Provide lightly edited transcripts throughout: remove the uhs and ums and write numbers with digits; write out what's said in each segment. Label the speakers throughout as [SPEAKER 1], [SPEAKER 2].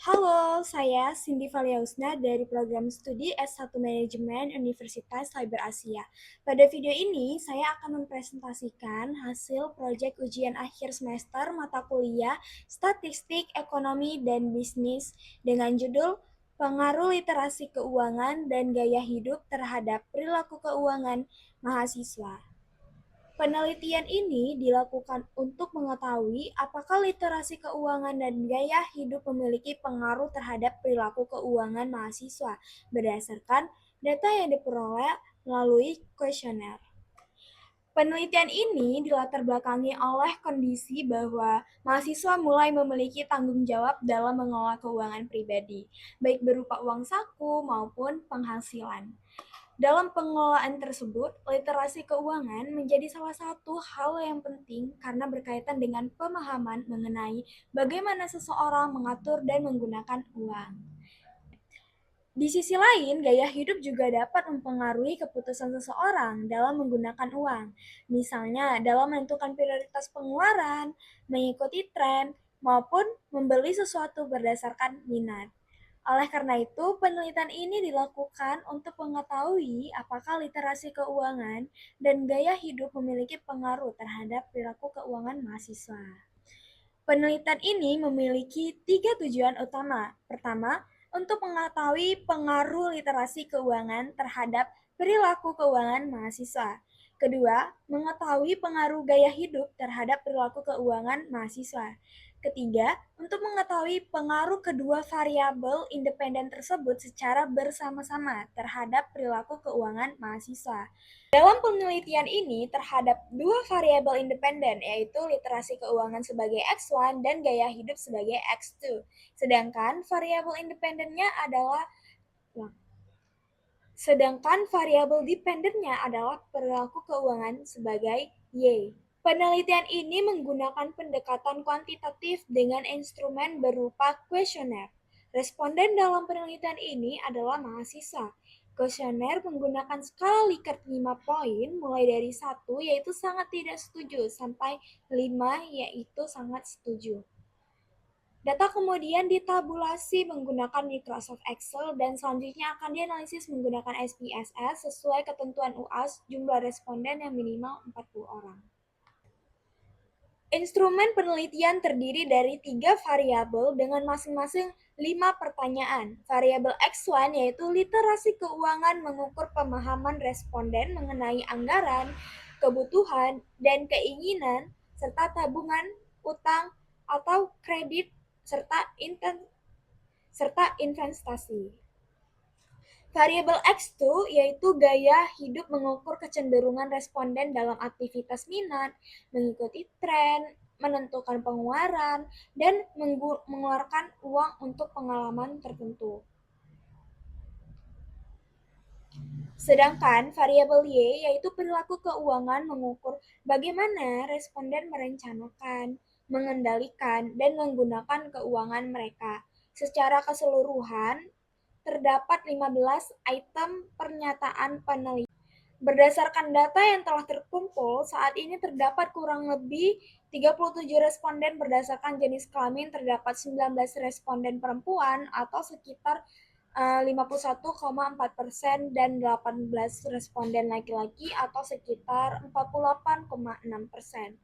[SPEAKER 1] Halo, saya Cindy Valiausna dari program studi S1 Manajemen Universitas Cyber Asia. Pada video ini, saya akan mempresentasikan hasil proyek ujian akhir semester mata kuliah Statistik, Ekonomi, dan Bisnis dengan judul Pengaruh Literasi Keuangan dan Gaya Hidup Terhadap Perilaku Keuangan Mahasiswa. Penelitian ini dilakukan untuk mengetahui apakah literasi keuangan dan gaya hidup memiliki pengaruh terhadap perilaku keuangan mahasiswa berdasarkan data yang diperoleh melalui kuesioner. Penelitian ini dilatar belakangi oleh kondisi bahwa mahasiswa mulai memiliki tanggung jawab dalam mengelola keuangan pribadi, baik berupa uang saku maupun penghasilan. Dalam pengelolaan tersebut, literasi keuangan menjadi salah satu hal yang penting karena berkaitan dengan pemahaman mengenai bagaimana seseorang mengatur dan menggunakan uang. Di sisi lain, gaya hidup juga dapat mempengaruhi keputusan seseorang dalam menggunakan uang. Misalnya, dalam menentukan prioritas pengeluaran, mengikuti tren, maupun membeli sesuatu berdasarkan minat. Oleh karena itu, penelitian ini dilakukan untuk mengetahui apakah literasi keuangan dan gaya hidup memiliki pengaruh terhadap perilaku keuangan mahasiswa. Penelitian ini memiliki 3 tujuan utama. Pertama, untuk mengetahui pengaruh literasi keuangan terhadap perilaku keuangan mahasiswa. Kedua, mengetahui pengaruh gaya hidup terhadap perilaku keuangan mahasiswa. Ketiga, untuk mengetahui pengaruh kedua variabel independen tersebut secara bersama-sama terhadap perilaku keuangan mahasiswa. Dalam penelitian ini terhadap dua variabel independen, yaitu literasi keuangan sebagai X1 dan gaya hidup sebagai X2. Sedangkan variabel independennya adalah sedangkan variabel dependennya adalah perilaku keuangan sebagai Y. Penelitian ini menggunakan pendekatan kuantitatif dengan instrumen berupa kuesioner. Responden dalam penelitian ini adalah mahasiswa. Kuesioner menggunakan skala Likert 5 poin, mulai dari 1 yaitu sangat tidak setuju sampai 5 yaitu sangat setuju. Data kemudian ditabulasi menggunakan Microsoft Excel dan selanjutnya akan dianalisis menggunakan SPSS sesuai ketentuan UAS jumlah responden yang minimal 40 orang. Instrumen penelitian terdiri dari 3 variabel dengan masing-masing 5 pertanyaan. Variabel X1 yaitu literasi keuangan mengukur pemahaman responden mengenai anggaran, kebutuhan, dan keinginan, serta tabungan, utang, atau kredit, serta investasi. Variabel X2 yaitu gaya hidup mengukur kecenderungan responden dalam aktivitas minat, mengikuti tren, menentukan pengeluaran, dan mengeluarkan uang untuk pengalaman tertentu. Sedangkan variabel Y yaitu perilaku keuangan mengukur bagaimana responden merencanakan, mengendalikan, dan menggunakan keuangan mereka. Secara keseluruhan, terdapat 15 item pernyataan penelitian. Berdasarkan data yang telah terkumpul, saat ini terdapat kurang lebih 37 responden berdasarkan jenis kelamin, terdapat 19 responden perempuan atau sekitar 51,4% dan 18 responden laki-laki atau sekitar 48,6%.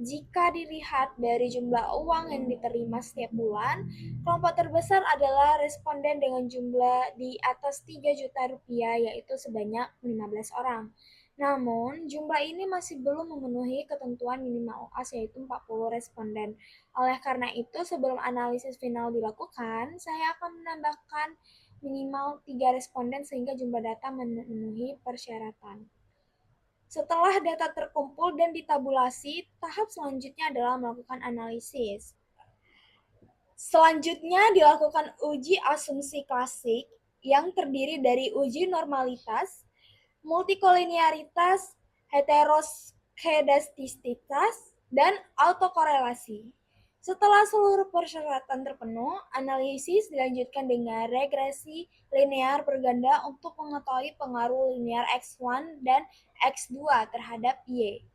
[SPEAKER 1] Jika dilihat dari jumlah uang yang diterima setiap bulan, kelompok terbesar adalah responden dengan jumlah di atas 3 juta rupiah, yaitu sebanyak 15 orang. Namun, jumlah ini masih belum memenuhi ketentuan minimal UAS, yaitu 40 responden. Oleh karena itu, sebelum analisis final dilakukan, saya akan menambahkan minimal 3 responden sehingga jumlah data memenuhi persyaratan. Setelah data terkumpul dan ditabulasi, tahap selanjutnya adalah melakukan analisis. Selanjutnya dilakukan uji asumsi klasik yang terdiri dari uji normalitas, multikolinearitas, heteroskedastisitas, dan autokorelasi. Setelah seluruh persyaratan terpenuh, analisis dilanjutkan dengan regresi linear berganda untuk mengetahui pengaruh linear X1 dan X2 terhadap Y.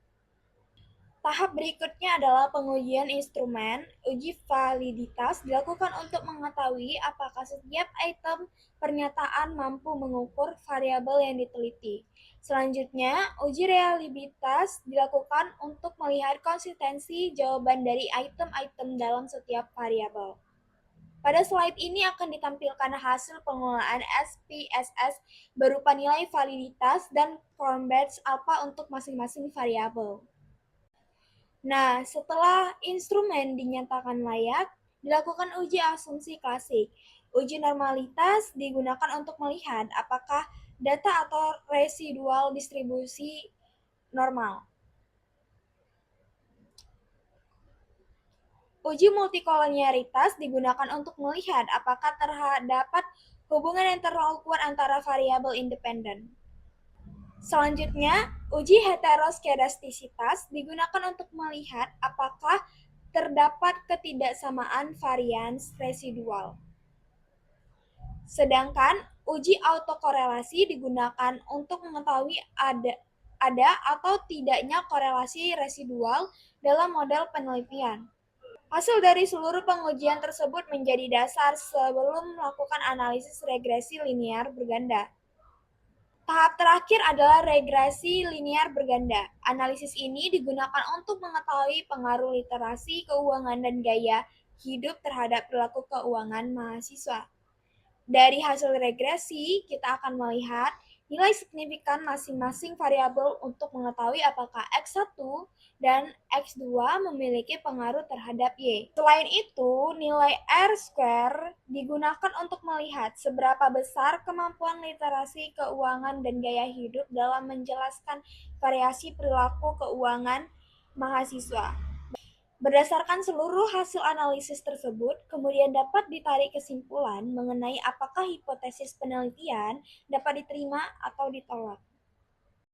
[SPEAKER 1] Tahap berikutnya adalah pengujian instrumen. Uji validitas dilakukan untuk mengetahui apakah setiap item pernyataan mampu mengukur variabel yang diteliti. Selanjutnya, uji reliabilitas dilakukan untuk melihat konsistensi jawaban dari item-item dalam setiap variabel. Pada slide ini akan ditampilkan hasil pengelolaan SPSS berupa nilai validitas dan form batch alpha untuk masing-masing variabel. Nah, setelah instrumen dinyatakan layak, dilakukan uji asumsi klasik. Uji normalitas digunakan untuk melihat apakah data atau residual distribusi normal. Uji multikolonialitas digunakan untuk melihat apakah terdapat hubungan yang terlalu kuat antara variabel independen. Selanjutnya, uji heteroskedastisitas digunakan untuk melihat apakah terdapat ketidaksamaan varians residual. Sedangkan uji autokorelasi digunakan untuk mengetahui ada atau tidaknya korelasi residual dalam model penelitian. Hasil dari seluruh pengujian tersebut menjadi dasar sebelum melakukan analisis regresi linear berganda. Tahap terakhir adalah regresi linear berganda. Analisis ini digunakan untuk mengetahui pengaruh literasi keuangan dan gaya hidup terhadap perilaku keuangan mahasiswa. Dari hasil regresi, kita akan melihat nilai signifikan masing-masing variabel untuk mengetahui apakah X1 dan X2 memiliki pengaruh terhadap Y. Selain itu, nilai R-square digunakan untuk melihat seberapa besar kemampuan literasi keuangan dan gaya hidup dalam menjelaskan variasi perilaku keuangan mahasiswa. Berdasarkan seluruh hasil analisis tersebut, kemudian dapat ditarik kesimpulan mengenai apakah hipotesis penelitian dapat diterima atau ditolak.